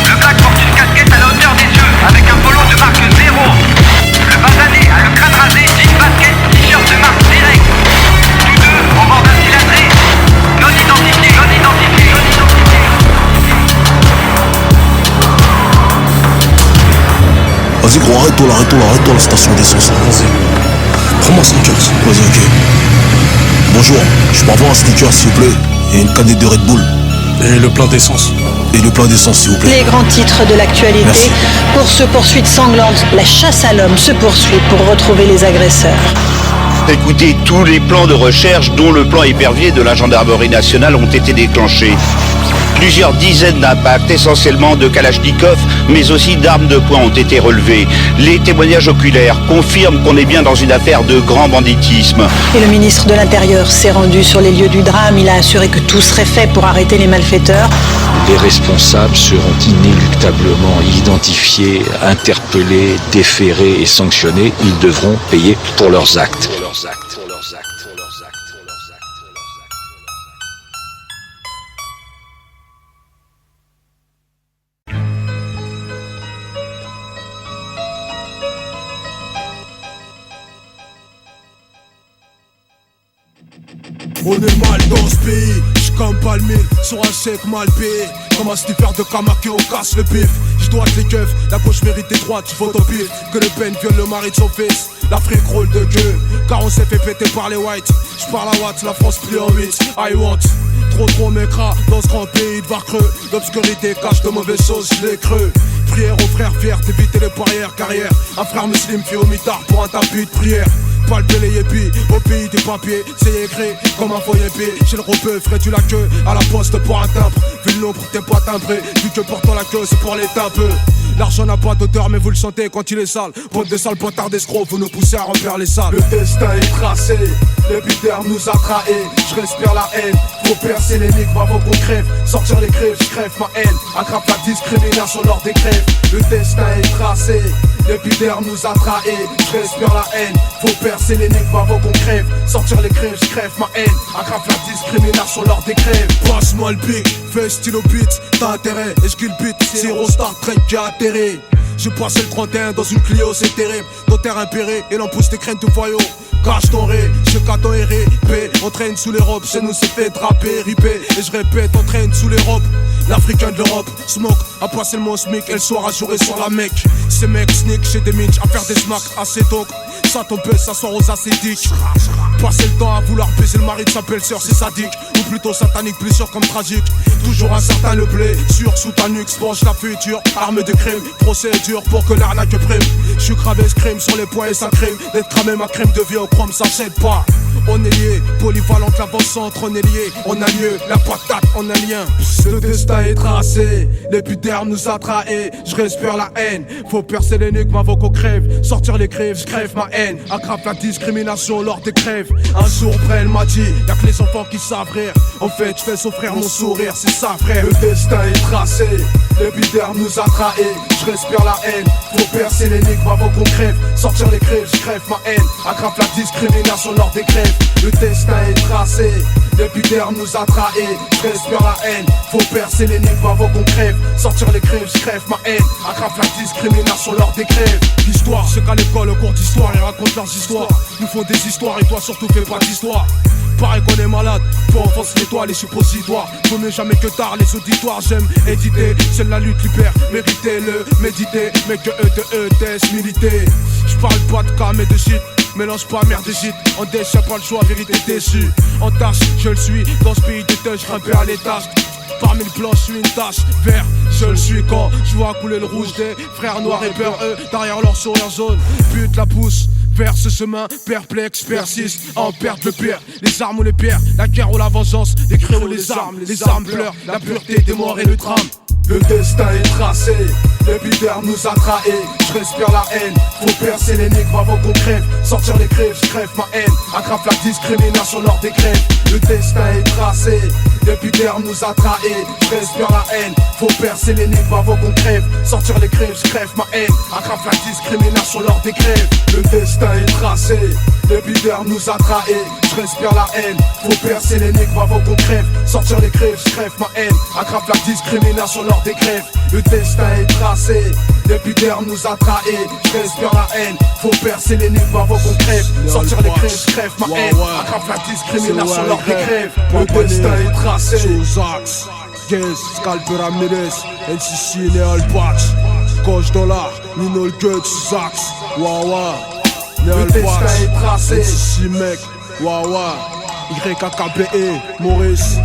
Le black porte une casquette à la hauteur des yeux avec un polo de marque 0. Le basané a le crâne rasé, jean basket, t-shirt de marque direct. Tous deux en bord d'un cylindré. Non identifié. Vas-y gros, arrête-toi la station d'essence. Vas-y. Prends-moi un sneakers. Vas-y, ok. Bonjour, je peux avoir un sneaker s'il vous plaît. Et une canette de Red Bull. Et le plein d'essence. Et le plein d'essence s'il vous plaît. Les grands titres de l'actualité. Merci. Course-poursuite sanglante, la chasse à l'homme se poursuit pour retrouver les agresseurs. Écoutez, tous les plans de recherche, dont le plan épervier de la gendarmerie nationale, ont été déclenchés. Plusieurs dizaines d'impacts, essentiellement de Kalachnikov, mais aussi d'armes de poing ont été relevées. Les témoignages oculaires confirment qu'on est bien dans une affaire de grand banditisme. Et le ministre de l'Intérieur s'est rendu sur les lieux du drame. Il a assuré que tout serait fait pour arrêter les malfaiteurs. Les responsables seront inéluctablement identifiés, interpellés, déférés et sanctionnés. Ils devront payer pour leurs actes. On est mal dans ce pays, j'suis comme Palmine sur un chèque mal payé. Comme un sniffer de Kamake, on casse le bif. J'doite les keufs, la gauche mérite des droites, j'vote au pif. Que Le Pen viole le mari de son fils, l'Afrique roule de queue. Car on s'est fait péter par les whites. J'parle à Watt, la France plie en 8. I want trop m'écras dans ce grand pays de var creux. L'obscurité cache de mauvaises choses, j'l'ai creux. Prière aux frères fiers d'éviter les barrières carrière. Un frère musulman fait au mitard pour un tapis de prière. Palper les yépis, au pays des papiers, c'est écrit comme un faux yépi. Chez le ropeux, ferais-tu la queue à la poste pour un timbre. Vu le nombre, t'es pas timbré, vu que portant la queue, c'est pour les tapeux. L'argent n'a pas d'odeur, mais vous le sentez quand il est sale. Bande de sales bâtards d'escrocs, vous nous poussez à remplir les salles. Le destin est tracé, l'épiderme nous a trahés. Je respire la haine, faut percer l'énigme avant qu'on crève. Sortir les crèves, je crève ma haine. Attrape la discrimination lors des crèves. Le destin est tracé, l'épiderme nous a trahés. Je respire la haine, faut percer l'énigme avant qu'on crève. Sortir les crèves, je crève ma haine. Attrape la discrimination lors des crèves. Passe-moi le pic, fais stylo beat, t'as intérêt, et j'kill beat. Zéro Star Trek qui a atterri. J'ai passé le 31 dans une Clio, c'est terrible. Dans terre impérée, et l'on pousse tes crènes tout voyou. Cache ton ré, je caton et répé. On traîne sous les robes, chez nous c'est fait draper, ripé. Et je répète, on traîne sous les robes. L'Africain de l'Europe, smoke, a passé le mot smic. Et le soir à jouer sur la mec. Ces mecs sneak chez des minch, à faire des smacks assez donc. Ça ton peu s'asseoir aux acédiques. Passer le temps à vouloir baiser le mari de sa belle-sœur, c'est sadique. Ou plutôt satanique, plus sûr comme tragique. Toujours un certain le blé, sûr sous ta nuque, sponge la future. Arme de crime, procédure pour que l'arnaque prime. J'suis cravé crime sur les poings et ça crime. D'être cramé ma crème de vie au chrome, ça cède pas. On est lié, polyvalente l'avant-centre, on est lié. On a lieu, la patate, on a lien. Le destin est tracé, l'épiderme nous a trahés. Je respire la haine, faut percer l'énigme avant qu'on crève. Sortir les crèves, je crève ma haine. Attrape la discrimination lors des crèves. Un jour près elle m'a dit, y'a que les enfants qui savent rire. En fait je fais souffrir mon sourire, c'est ça frère. Le destin est tracé, l'épiderme nous a trahés. Je respire la haine, faut percer l'énigme avant qu'on crève. Sortir les crèves, je crève ma haine. Attrape la discrimination lors des crèves. Le destin est tracé, l'épiderme nous a trahés. Je respire la haine, faut percer l'énigme avant qu'on crève. Sortir les crèves, je crève ma haine. Aggrave la discrimination lors des grèves. L'histoire, c'est qu'à l'école, au cours d'histoire, ils racontent leurs histoires. Nous font des histoires et toi surtout fais pas d'histoire. Pareil qu'on est malade, faut enfoncer les toits, les suppositoires. Vaut mieux jamais que tard, les auditoires, j'aime éditer. C'est la lutte libère, méritez-le, méditer. Mais que test militer. J'parle pas de cas mais de shit. Mélange pas merde et gîte, en déche y'a pas le choix, vérité déçue. En tâche, je le suis, dans ce pays de touch, grimpé à l'étage. Parmi le planche, je suis une tache vert, je le suis quand je vois couler le rouge des frères noirs et peur, eux, derrière leur sourire jaune. Bute la pousse vers ce chemin, perplexe, persiste, en perte le pire. Les armes ou les pierres, la guerre ou la vengeance, les cris ou les armes pleurent, la pureté des morts et le drame. Le destin est tracé, l'épiderme nous a trahés. Je respire la haine, faut percer l'énigme avant qu'on crève. Sortir les crèves, je crève ma haine. Aggrave la discrimination lors des grèves. Le destin est tracé, l'épiderme nous a trahés. Je respire la haine, faut percer l'énigme avant qu'on crève. Sortir les crèves, je crève ma haine. Aggrave la discrimination lors des grèves. Le destin est tracé, l'épiderme nous a trahés. Je respire la haine, faut percer l'énigme avant qu'on crève. Sortir les crèves, je crève ma haine. Aggrave la discrimination lors des grèves. Le destin est tracé, l'épiderme nous a trahés. Je respire la haine, faut percer l'énigme avant qu'on crève. Sortir les crèves, je crève ma haine. Aggrave la discrimination lors des grèves. Le destin est tracé. Sozax, Gez, Scalper Ramirez, NCC, Neal Patch, Coach Dollar, Nino le Guts, Zax, Wawa, Neal Patch, NCC mec, Wawa, YKKBE, Maurice.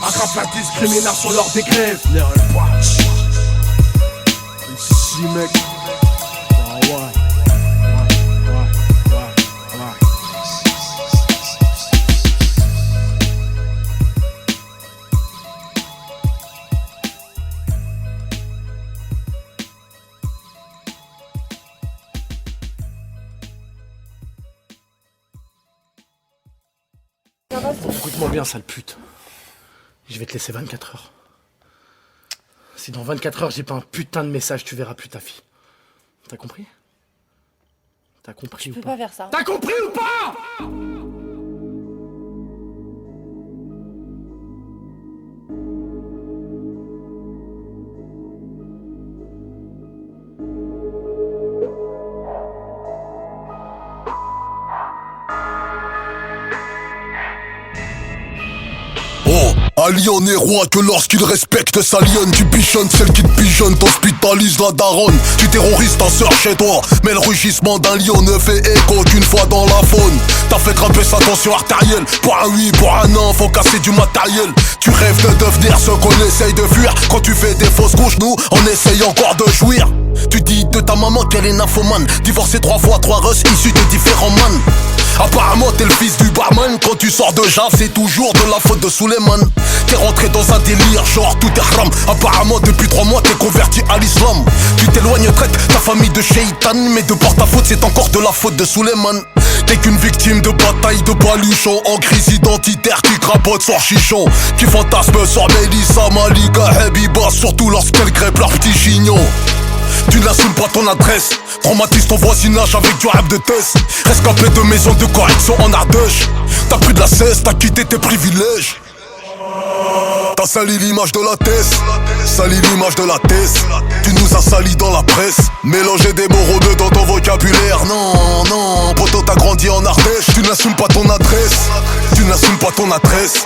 Aggrave la discrimination lors des grèves. Neal Patch, NCC mec, Wawa. Écoute-moi bien, sale pute. Je vais te laisser 24 heures. Si dans 24 heures j'ai pas un putain de message, tu verras plus ta fille. T'as compris? T'as compris ou pas? Tu peux pas faire ça. T'as compris ou pas? Un lion n'est roi que lorsqu'il respecte sa lionne. Tu pigeonnes celle qui te pigeonne, t'hospitalises la daronne. Tu terrorises ta sœur chez toi, mais le rugissement d'un lion ne fait écho qu'une fois dans la faune. T'as fait grimper sa tension artérielle. Pour un oui, pour un non, faut casser du matériel. Tu rêves de devenir ce qu'on essaye de fuir. Quand tu fais des fausses couches, nous, on essaye encore de jouir. Tu dis de ta maman qu'elle est nymphomane. Divorcée 3 fois, 3 russes issus de différents man. Apparemment t'es le fils du barman. Quand tu sors de Java, c'est toujours de la faute de Suleiman. T'es rentré dans un délire, genre tout est haram. Apparemment depuis 3 mois t'es converti à l'islam. Tu t'éloignes, traite ta famille de shaitan. Mais de par ta faute c'est encore de la faute de Suleiman. T'es qu'une victime de bataille de baluchon. En crise identitaire qui crapote sur chichon. Qui fantasme sur Mélissa, Malika, Habiba. Surtout lorsqu'elles crêpent leur petit chignon. Tu n'assumes pas ton adresse, traumatise ton voisinage avec du rap de test. Rescapé de maison de correction en Ardèche. T'as pris de la cesse, t'as quitté tes privilèges. T'as sali l'image de la thèse, sali l'image de la thèse. Tu nous as sali dans la presse. Mélanger des mots rebeux dans ton vocabulaire. Non, non, poto t'as grandi en Ardèche. Tu n'assumes pas ton adresse, tu n'assumes pas ton adresse.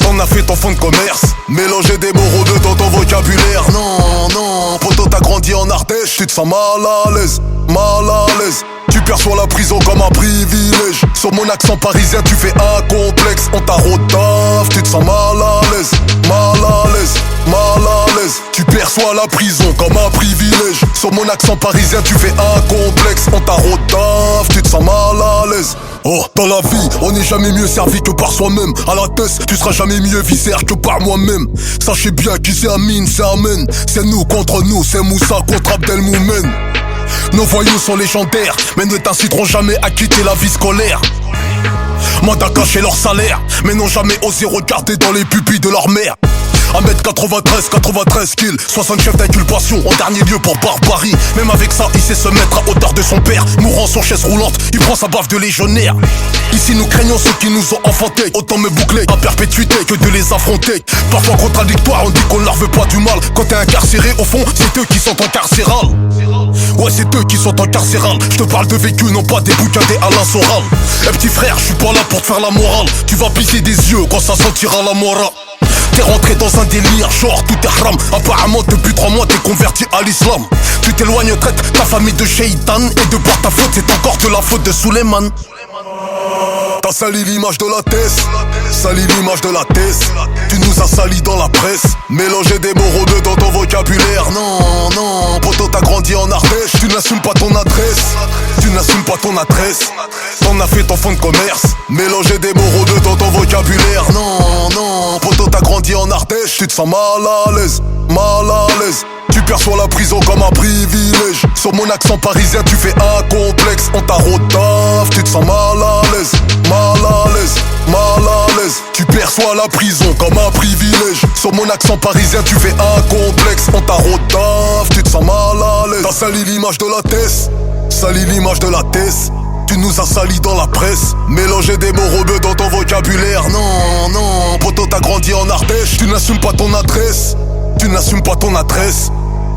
T'en as fait ton fond de commerce. Mélanger des mots rebeux dans ton vocabulaire. Non, non, poto t'as grandi en Ardèche. Tu te sens mal à l'aise, mal à l'aise. Tu perçois la prison comme un privilège. Sur mon accent parisien tu fais un complexe. On t'a rodave, tu te sens mal à l'aise, mal à l'aise, mal à l'aise. Tu perçois la prison comme un privilège. Sur mon accent parisien tu fais un complexe. On t'a rodave, tu te sens mal à l'aise. Oh, dans la vie, on n'est jamais mieux servi que par soi-même. À la tête, tu seras jamais mieux viscère que par moi-même. Sachez bien qui c'est Amine, c'est Amen. C'est nous contre nous, c'est Moussa contre Abdelmoumen. Nos voyous sont légendaires, mais ne t'inciteront jamais à quitter la vie scolaire. Mandat caché leur salaire, mais n'ont jamais osé regarder dans les pupilles de leur mère. 1m93, 93 kills, 60 chefs d'inculpation, en dernier lieu pour barbarie. Même avec ça, il sait se mettre à hauteur de son père. Mourant sur chaise roulante, il prend sa baffe de légionnaire. Ici nous craignons ceux qui nous ont enfantés. Autant me boucler à perpétuité que de les affronter. Parfois contradictoire, on dit qu'on leur veut pas du mal. Quand t'es incarcéré, au fond, c'est eux qui sont incarcérales. Ouais, c'est eux qui sont incarcérales. Je te parle de vécu, non pas des bouquins des Alain Soral. Eh petit frère, je suis pas là pour te faire la morale. Tu vas pisser des yeux quand ça sentira la morale. T'es rentré dans un délire, genre tout est haram. Apparemment depuis 3 mois t'es converti à l'islam. Tu t'éloignes, traite ta famille de shaitan. Et de par ta faute, c'est encore de la faute de Suleiman. T'as sali l'image de la thèse, sali l'image de la thèse. Tu nous as sali dans la presse. Mélanger des mots rebeux dans ton vocabulaire. Non, non, poto t'as grandi en Ardèche. Tu n'assumes pas ton adresse, tu n'assumes pas ton adresse. T'en as fait ton fonds de commerce. Mélanger des mots rebeux dans ton vocabulaire. Non, non, poto t'as grandi en Ardèche. Tu te sens mal à l'aise, mal à l'aise. Tu perçois la prison comme un privilège. Sur mon accent parisien tu fais un complexe. On t'a rodave, tu te sens mal à l'aise, mal à l'aise, mal à l'aise. Tu perçois la prison comme un privilège. Sur mon accent parisien tu fais un complexe. On t'a rodave, tu te sens mal à l'aise. T'as sali l'image de la thèse, sali l'image de la thèse. Tu nous as sali dans la presse. Mélanger des mots rebeux dans ton vocabulaire. Non, non, poto t'as grandi en Ardèche. Tu n'assumes pas ton adresse, tu n'assumes pas ton adresse.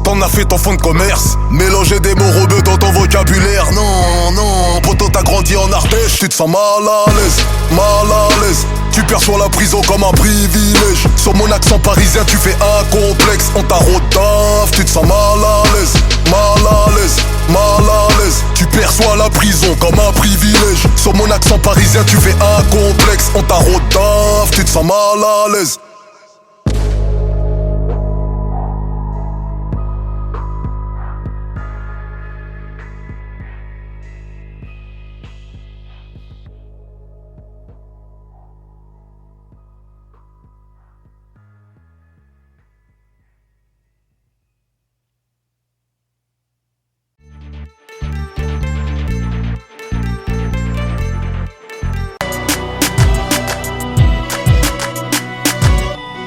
T'en as fait ton fonds de commerce. Mélanger des mots rebeux dans ton vocabulaire. Non, non, poto t'as grandi en Ardèche. Tu te sens mal à l'aise, mal à l'aise. Tu perçois la prison comme un privilège. Sur mon accent parisien tu fais un complexe. On t'a rodave, tu te sens mal à l'aise, mal à l'aise, mal à l'aise. Tu perçois la prison comme un privilège. Sur mon accent parisien tu fais un complexe. On t'a rodave, tu te sens mal à l'aise.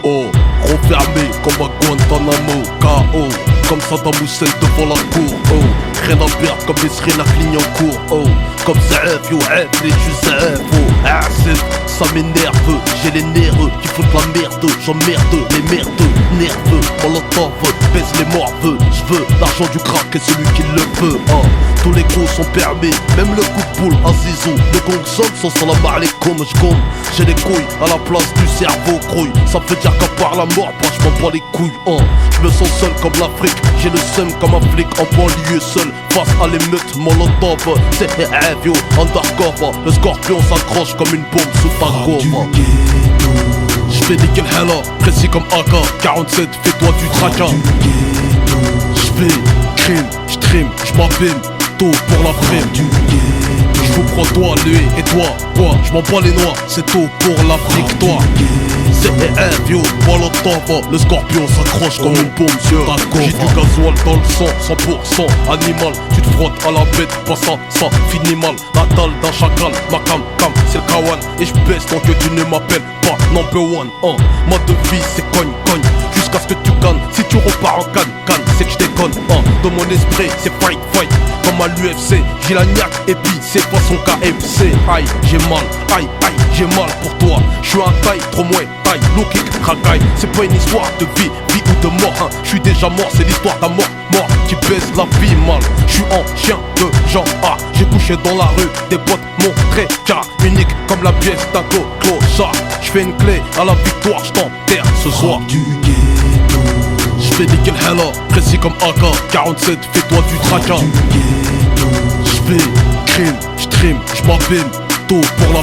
Oh, refermé comme à Guantanamo, K.O. Comme Saddam Hussein devant la cour, oh. Rien à perdre comme les Sri Clignancourt, oh. Comme Zaef, yo, les je Zaef, oh. Asif, ça m'énerve, j'ai les nerfs qui foutent la merde. J'emmerde les merdes, nerveux, molotov, baisse les morveux. J'veux l'argent du crack et celui qui le veut, oh. Tous les coups sont permis, même le coup de boule à zizou. Le gong sonne sans salam alaikum, j'gomme. J'ai les couilles à la place du cerveau grouille. Ça veut dire qu'à part la mort, bah j'm'en bats les couilles, oh. J'me sens seul comme l'Afrique, j'ai le seum comme un flic en banlieue seul. Face à l'émeute, molotov, c'est yo, undercover. Le scorpion s'accroche comme une bombe sous ta gomme. J'fais nickel hella, précis comme AK 47, fais-toi du tracas. J'fais crime, j'trim, j'm'abîme, tôt pour la frime. J'vous prends toi, lui et toi, quoi, j'm'en bats les noix, c'est tôt pour la victoire. C'est yo, molotov, le scorpion s'accroche comme une bombe sur ta gomme. J'ai du gasoil dans le sang, 100% animal. Tu te frottes à la bête, pas ça finit mal. La dalle d'un chacal, ma cam, c'est le kawan. Et j'baisse tant que tu ne m'appelles pas number one, Ma devise c'est cogne, jusqu'à ce que tu cannes. Si tu repars en canne, c'est que je déconne, Dans mon esprit c'est fight, comme à l'UFC. J'ai la niaque et puis c'est pas son KMC. Aïe, j'ai mal, aïe, j'ai mal pour toi. J'suis un taille, trop moins taille, low kick, racaille. C'est pas une histoire de vie ou de mort, hein. J'suis déjà mort, c'est l'histoire d'un mort qui baisse la vie mal. J'suis en chien de genre A. J'ai couché dans la rue, des potes m'ont très car unique comme la pièce d'un clochard. J'fais une clé à la victoire, j't'enterre ce soir. J'fais nickel hella, précis comme AK 47, fais-toi du tracas. J'fais crime, j'trim, j'm'abîme, tôt pour la